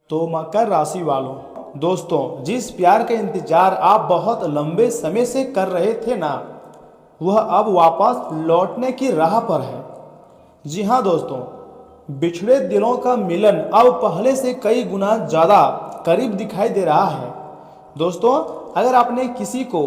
तो मकर राशि वालों, दोस्तों जिस प्यार का इंतजार आप बहुत लंबे समय से कर रहे थे ना, वह अब वापस लौटने की राह पर है। जी हाँ दोस्तों, बिछड़े दिलों का मिलन अब पहले से कई गुना ज़्यादा करीब दिखाई दे रहा है। दोस्तों, अगर आपने किसी को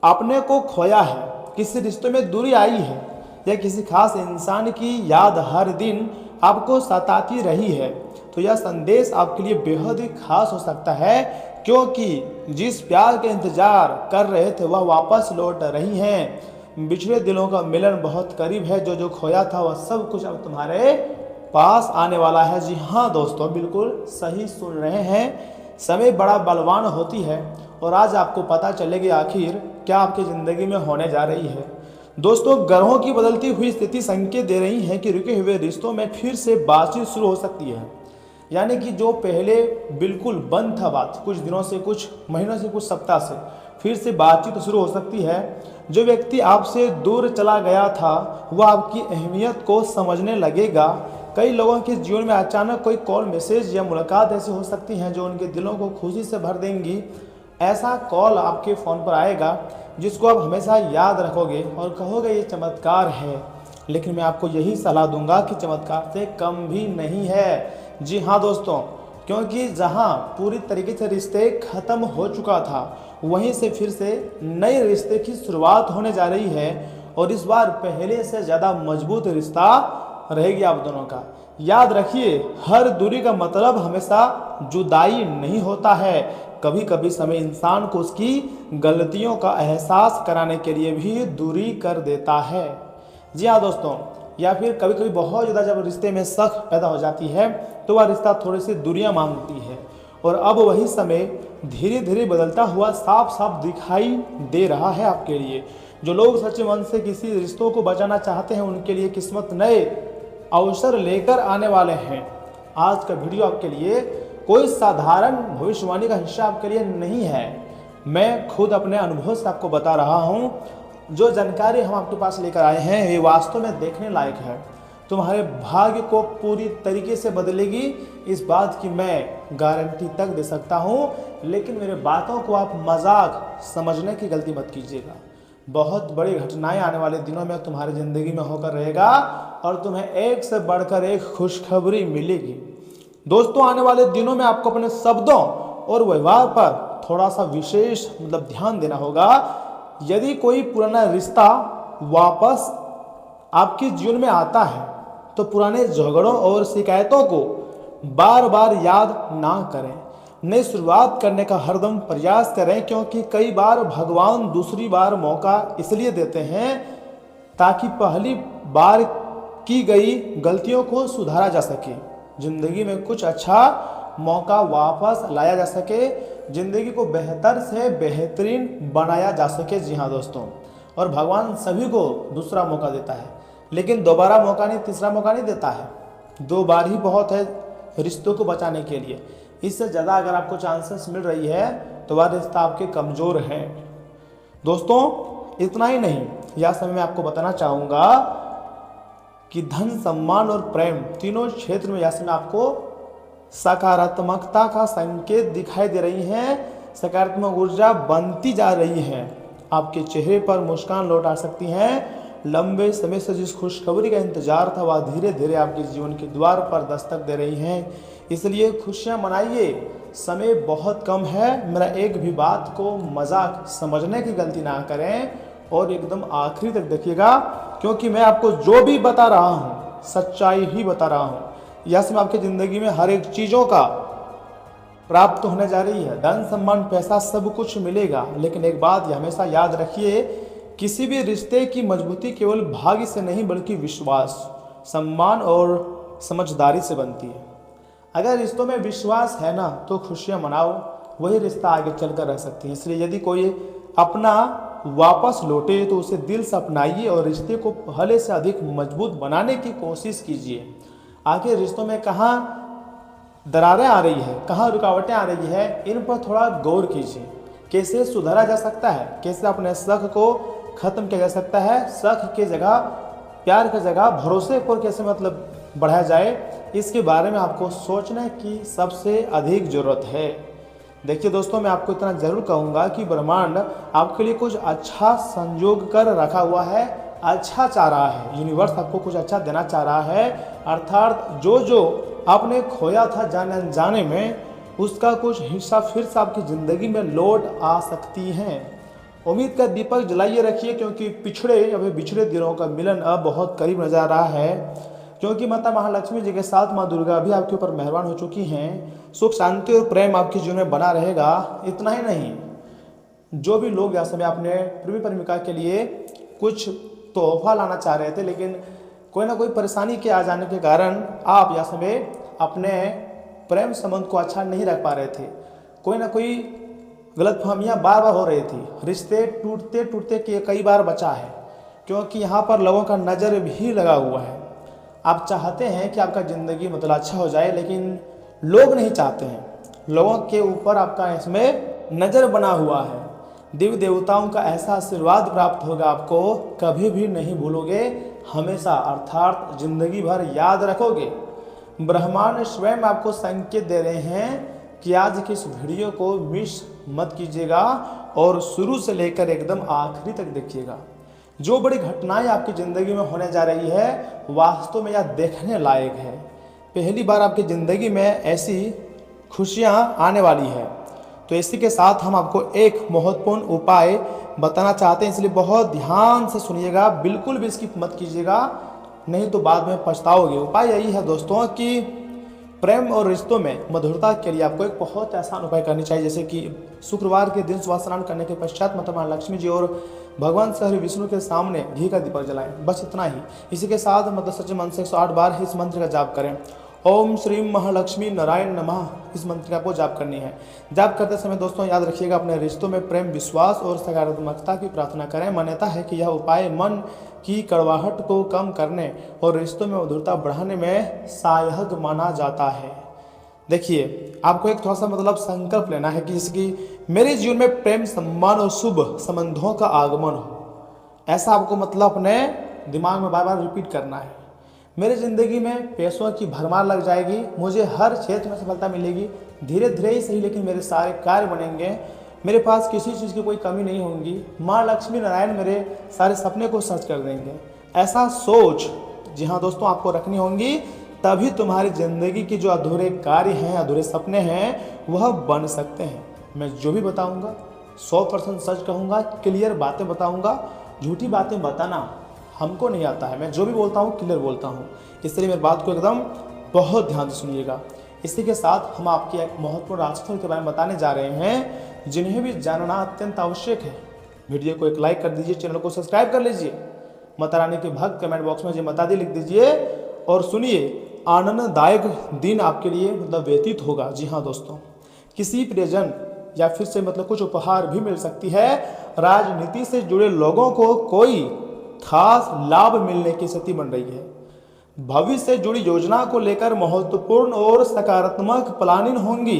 अपने को खोया है, किसी रिश्ते में दूरी आई है, या किसी खास इंसान की याद हर दिन आपको सताती रही है, तो यह संदेश आपके लिए बेहद ही खास हो सकता है, क्योंकि जिस प्यार का इंतजार कर रहे थे वह वापस लौट रही हैं। बिछड़े दिलों का मिलन बहुत करीब है। जो खोया था वह सब कुछ अब तुम्हारे पास आने वाला है। जी हाँ दोस्तों, बिल्कुल सही सुन रहे हैं। समय बड़ा बलवान होती है और आज आपको पता चलेगी आखिर क्या आपकी ज़िंदगी में होने जा रही है। दोस्तों, ग्रहों की बदलती हुई स्थिति संकेत दे रही है कि रुके हुए रिश्तों में फिर से बातचीत शुरू हो सकती है। यानी कि जो पहले बिल्कुल बंद था बात, कुछ दिनों से, कुछ महीनों से, कुछ सप्ताह से, फिर से बातचीत शुरू हो सकती है। जो व्यक्ति आपसे दूर चला गया था वह आपकी अहमियत को समझने लगेगा। कई लोगों के जीवन में अचानक कोई कॉल, मैसेज या मुलाकात ऐसी हो सकती है जो उनके दिलों को खुशी से भर देंगी। ऐसा कॉल आपके फ़ोन पर आएगा जिसको आप हमेशा याद रखोगे और कहोगे ये चमत्कार है। लेकिन मैं आपको यही सलाह दूंगा कि चमत्कार से कम भी नहीं है। जी हाँ दोस्तों, क्योंकि जहाँ पूरी तरीके से रिश्ते खत्म हो चुका था, वहीं से फिर से नए रिश्ते की शुरुआत होने जा रही है और इस बार पहले से ज़्यादा मजबूत रिश्ता रहेगी आप दोनों का। याद रखिए, हर दूरी का मतलब हमेशा जुदाई नहीं होता है। कभी कभी समय इंसान को उसकी गलतियों का एहसास कराने के लिए भी दूरी कर देता है। जी हाँ दोस्तों, या फिर कभी कभी बहुत ज़्यादा जब रिश्ते में शक पैदा हो जाती है तो वह रिश्ता थोड़ी सी दूरियां मांगती है, और अब वही समय धीरे धीरे बदलता हुआ साफ साफ दिखाई दे रहा है आपके लिए। जो लोग सच्चे मन से किसी रिश्तों को बचाना चाहते हैं, उनके लिए किस्मत नए अवसर लेकर आने वाले हैं। आज का वीडियो आपके लिए कोई साधारण भविष्यवाणी का हिस्सा आपके लिए नहीं है। मैं खुद अपने अनुभव से आपको बता रहा हूँ। जो जानकारी हम आपके पास लेकर आए हैं ये वास्तव में देखने लायक है। तुम्हारे भाग्य को पूरी तरीके से बदलेगी, इस बात की मैं गारंटी तक दे सकता हूँ। लेकिन मेरे बातों को आप मजाक समझने की गलती मत कीजिएगा। बहुत बड़ी घटनाएं आने वाले दिनों में तुम्हारी ज़िंदगी में होकर रहेगा और तुम्हें एक से बढ़कर एक खुशखबरी मिलेगी। दोस्तों, आने वाले दिनों में आपको अपने शब्दों और व्यवहार पर थोड़ा सा विशेष ध्यान देना होगा। यदि कोई पुराना रिश्ता वापस आपके जीवन में आता है तो पुराने झगड़ों और शिकायतों को बार बार याद ना करें। नई शुरुआत करने का हरदम प्रयास करें, क्योंकि कई बार भगवान दूसरी बार मौका इसलिए देते हैं ताकि पहली बार की गई गलतियों को सुधारा जा सके, जिंदगी में कुछ अच्छा मौका वापस लाया जा सके, जिंदगी को बेहतर से बेहतरीन बनाया जा सके। जी हाँ दोस्तों, और भगवान सभी को दूसरा मौका देता है, लेकिन दोबारा मौका नहीं, तीसरा मौका नहीं देता है। 2 बार ही बहुत है रिश्तों को बचाने के लिए। इससे ज़्यादा अगर आपको चांसेस मिल रही है तो वह रिश्ता आपके कमज़ोर है। दोस्तों, इतना ही नहीं, यह समय मैं आपको बताना चाहूँगा कि धन, सम्मान और प्रेम तीनों क्षेत्र में यह समय आपको सकारात्मकता का संकेत दिखाई दे रही हैं। सकारात्मक ऊर्जा बनती जा रही है। आपके चेहरे पर मुस्कान लौट आ सकती हैं। लंबे समय से जिस खुशखबरी का इंतजार था वह धीरे धीरे आपके जीवन के द्वार पर दस्तक दे रही हैं। इसलिए खुशियां मनाइए। समय बहुत कम है। मेरा एक भी बात को मजाक समझने की गलती ना करें और एकदम आखिरी तक देखिएगा, क्योंकि मैं आपको जो भी बता रहा हूँ सच्चाई ही बता रहा हूँ। यह समय आपकी ज़िंदगी में हर एक चीज़ों का प्राप्त होने जा रही है। धन, सम्मान, पैसा सब कुछ मिलेगा, लेकिन एक बात ये हमेशा याद रखिए, किसी भी रिश्ते की मजबूती केवल भाग्य से नहीं बल्कि विश्वास, सम्मान और समझदारी से बनती है। अगर रिश्तों में विश्वास है ना तो खुशियाँ मनाओ, वही रिश्ता आगे चलकर रह सकती है। इसलिए यदि कोई अपना वापस लौटे तो उसे दिल से अपनाइए और रिश्ते को पहले से अधिक मजबूत बनाने की कोशिश कीजिए। आखिर रिश्तों में कहाँ दरारें आ रही है, कहाँ रुकावटें आ रही है, इन पर थोड़ा गौर कीजिए। कैसे सुधारा जा सकता है, कैसे अपने शक को खत्म किया जा सकता है, शक की जगह, प्यार की जगह भरोसे पर कैसे बढ़ाया जाए, इसके बारे में आपको सोचने की सबसे अधिक ज़रूरत है। देखिए दोस्तों, मैं आपको इतना ज़रूर कहूँगा कि ब्रह्मांड आपके लिए कुछ अच्छा संजोग कर रखा हुआ है, अच्छा चाह रहा है। यूनिवर्स आपको कुछ अच्छा देना चाह रहा है, अर्थात जो जो आपने खोया था जाने अनजाने में, उसका कुछ हिस्सा फिर से आपकी ज़िंदगी में लौट आ सकती हैं। उम्मीद का दीपक जलाइए रखिए, क्योंकि पिछड़े या फिर बिछड़े दिनों का मिलन अब बहुत करीब नजर आ रहा है। क्योंकि माता महालक्ष्मी जी के साथ माँ दुर्गा भी आपके ऊपर मेहरबान हो चुकी हैं। सुख शांति और प्रेम आपके जीवन में बना रहेगा। इतना ही नहीं, जो भी लोग यह समय अपने प्रेमी प्रेमिका के लिए कुछ तोहफा लाना चाह रहे थे, लेकिन कोई ना कोई परेशानी के आ जाने के कारण आप यह समय अपने प्रेम संबंध को अच्छा नहीं रख पा रहे थे, कोई ना कोई गलतफहमियां बार बार हो रही थी, रिश्ते टूटते टूटते के कई बार बचा है, क्योंकि यहाँ पर लोगों का नज़र भी लगा हुआ है। आप चाहते हैं कि आपका ज़िंदगी मतलब अच्छा हो जाए, लेकिन लोग नहीं चाहते हैं। लोगों के ऊपर आपका इसमें नज़र बना हुआ है। देवी देवताओं का ऐसा आशीर्वाद प्राप्त होगा, आपको कभी भी नहीं भूलोगे, हमेशा अर्थात ज़िंदगी भर याद रखोगे। ब्रह्मांड स्वयं आपको संकेत दे रहे हैं कि आज की इस वीडियो को मिस मत कीजिएगा और शुरू से लेकर एकदम आखिरी तक देखिएगा। जो बड़ी घटनाएं आपकी ज़िंदगी में होने जा रही है, वास्तव में यह देखने लायक है। पहली बार आपकी ज़िंदगी में ऐसी खुशियां आने वाली है। तो इसी के साथ हम आपको एक महत्वपूर्ण उपाय बताना चाहते हैं, इसलिए बहुत ध्यान से सुनिएगा, बिल्कुल भी स्किप मत कीजिएगा, नहीं तो बाद में पछताओगे। उपाय यही है दोस्तों कि प्रेम और रिश्तों में मधुरता के लिए आपको एक बहुत आसान उपाय करनी चाहिए, जैसे कि शुक्रवार के दिन सुबह स्नान करने के पश्चात माता महालक्ष्मी जी और भगवान श्री विष्णु के सामने घी का दीपक जलाएं। बस इतना ही। इसी के साथ मतलब सच्चे मन से 108 बार इस मंत्र का जाप करें। ओम श्री महालक्ष्मी नारायण नमः, इस मंत्र का आपको जाप करनी है। जाप करते समय दोस्तों याद रखिएगा, अपने रिश्तों में प्रेम, विश्वास और सकारात्मकता की प्रार्थना करें। मान्यता है कि यह उपाय मन की कड़वाहट को कम करने और रिश्तों में मधुरता बढ़ाने में सहायक माना जाता है। देखिए, आपको एक थोड़ा सा मतलब संकल्प लेना है कि इसकी मेरे जीवन में प्रेम, सम्मान और शुभ संबंधों का आगमन हो। ऐसा आपको मतलब अपने दिमाग में बार बार रिपीट करना है। मेरी ज़िंदगी में पैसों की भरमार लग जाएगी, मुझे हर क्षेत्र में सफलता मिलेगी, धीरे धीरे ही सही लेकिन मेरे सारे कार्य बनेंगे, मेरे पास किसी चीज़ की कोई कमी नहीं होगी, माँ लक्ष्मी नारायण मेरे सारे सपने को सच कर देंगे। ऐसा सोच जी हाँ दोस्तों आपको रखनी होंगी, तभी तुम्हारी ज़िंदगी की जो अधूरे कार्य हैं, अधूरे सपने हैं, वह बन सकते हैं। मैं जो भी बताऊँगा 100% सच कहूँगा, क्लियर बातें बताऊँगा। झूठी बातें बताना हमको नहीं आता है, मैं जो भी बोलता हूँ क्लियर बोलता हूँ, इसलिए मेरी बात को एकदम बहुत ध्यान से सुनिएगा। इसी के साथ हम आपके एक महत्वपूर्ण राशिफल के बारे में बताने जा रहे हैं, जिन्हें भी जानना अत्यंत आवश्यक है। वीडियो को एक लाइक कर दीजिए, चैनल को सब्सक्राइब कर लीजिए। माता रानी के भक्त कमेंट बॉक्स में जय माता दी लिख दीजिए और सुनिए, आनंददायक दिन आपके लिए मतलब व्यतीत होगा। जी हाँ दोस्तों, किसी प्रियजन या फिर से मतलब कुछ उपहार भी मिल सकती है। राजनीति से जुड़े लोगों को कोई खास लाभ मिलने की स्थिति बन रही है। भविष्य से जुड़ी योजना को लेकर महत्वपूर्ण और सकारात्मक प्लानिंग होंगी।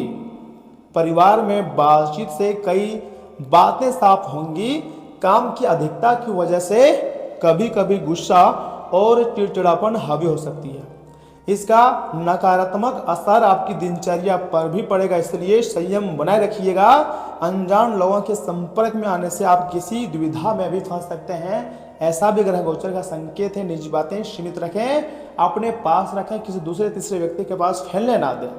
परिवार में बातचीत से कई बातें साफ होंगी। काम की अधिकता की वजह से कभी कभी गुस्सा और चिड़चिड़ापन हावी हो सकती है। इसका नकारात्मक असर आपकी दिनचर्या पर भी पड़ेगा, इसलिए संयम बनाए रखिएगा। अनजान लोगों के संपर्क में आने से आप किसी दुविधा में भी फंस सकते हैं, ऐसा भी ग्रह गोचर का संकेत है। निजी बातें सीमित रखें, अपने पास रखें, किसी दूसरे तीसरे व्यक्ति के पास फैलने ना दें।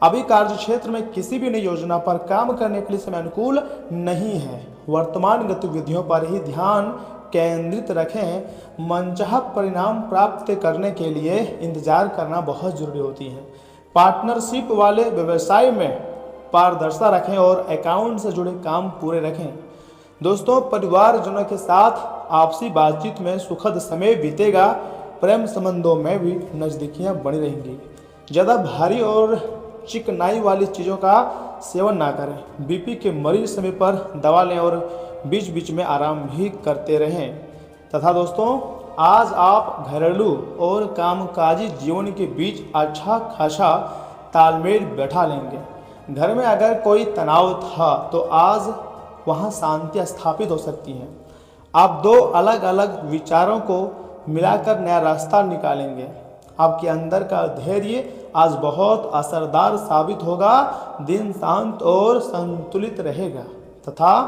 अभी कार्य क्षेत्र में किसी भी नई योजना पर काम करने के लिए समय अनुकूल नहीं है। वर्तमान गतिविधियों पर ही ध्यान केंद्रित रखें। मनचाहा परिणाम प्राप्त करने के लिए इंतजार करना बहुत जरूरी होती है। पार्टनरशिप वाले व्यवसाय में पारदर्शिता रखें और अकाउंट से जुड़े काम पूरे रखें। दोस्तों, परिवारजनों के साथ आपसी बातचीत में सुखद समय बीतेगा। प्रेम संबंधों में भी नज़दीकियां बनी रहेंगी। ज़्यादा भारी और चिकनाई वाली चीज़ों का सेवन ना करें। बीपी के मरीज समय पर दवा लें और बीच बीच में आराम भी करते रहें। तथा दोस्तों, आज आप घरेलू और कामकाजी जीवन के बीच अच्छा खासा तालमेल बैठा लेंगे। घर में अगर कोई तनाव था तो आज वहाँ शांति स्थापित हो सकती है। आप दो अलग अलग विचारों को मिलाकर नया रास्ता निकालेंगे। आपके अंदर का धैर्य आज बहुत असरदार साबित होगा। दिन शांत और संतुलित रहेगा तथा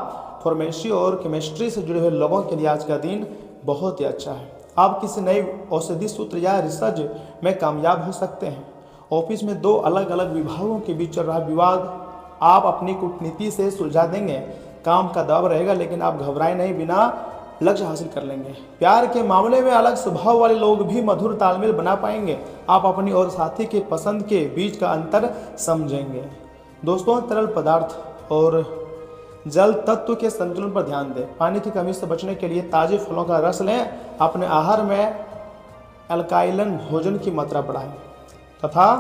फार्मेसी और केमिस्ट्री से जुड़े हुए लोगों के लिए आज का दिन बहुत ही अच्छा है। आप किसी नए औषधि सूत्र या रिसर्च में कामयाब हो सकते हैं। ऑफिस में दो अलग अलग विभागों के बीच चल रहा विवाद आप अपनी कूटनीति से सुलझा देंगे। काम का दबाव रहेगा लेकिन आप घबराएं नहीं, बिना लक्ष्य हासिल कर लेंगे। प्यार के मामले में अलग स्वभाव वाले लोग भी मधुर तालमेल बना पाएंगे। आप अपनी और साथी के पसंद के बीच का अंतर समझेंगे। दोस्तों, तरल पदार्थ और जल तत्व के संतुलन पर ध्यान दें। पानी की कमी से बचने के लिए ताजे फलों का रस लें। अपने आहार में अल्काइलन भोजन की मात्रा बढ़ाएं तथा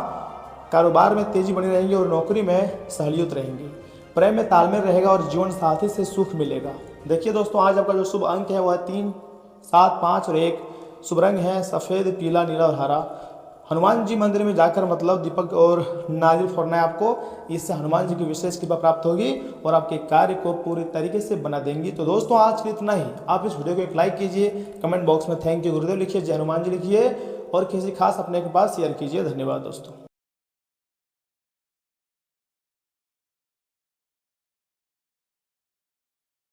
कारोबार में तेजी बनी रहेगी और नौकरी में सहूलियत रहेंगी। प्रेम में तालमेल रहेगा और जीवन साथी से सुख मिलेगा। देखिए दोस्तों, आज आपका जो शुभ अंक है वह है 3, 7, 5 और 1। शुभ रंग है सफ़ेद, पीला, नीला और हरा। हनुमान जी मंदिर में जाकर मतलब दीपक और नारियल फोड़ना है आपको। इससे हनुमान जी की विशेष कृपा प्राप्त होगी और आपके कार्य को पूरी तरीके से बना देंगी। तो दोस्तों, आज के लिए इतना ही। आप इस वीडियो को एक लाइक कीजिए, कमेंट बॉक्स में थैंक यू गुरुदेव लिखिए, जय हनुमान जी लिखिए और किसी खास अपने के पास शेयर कीजिए। धन्यवाद दोस्तों।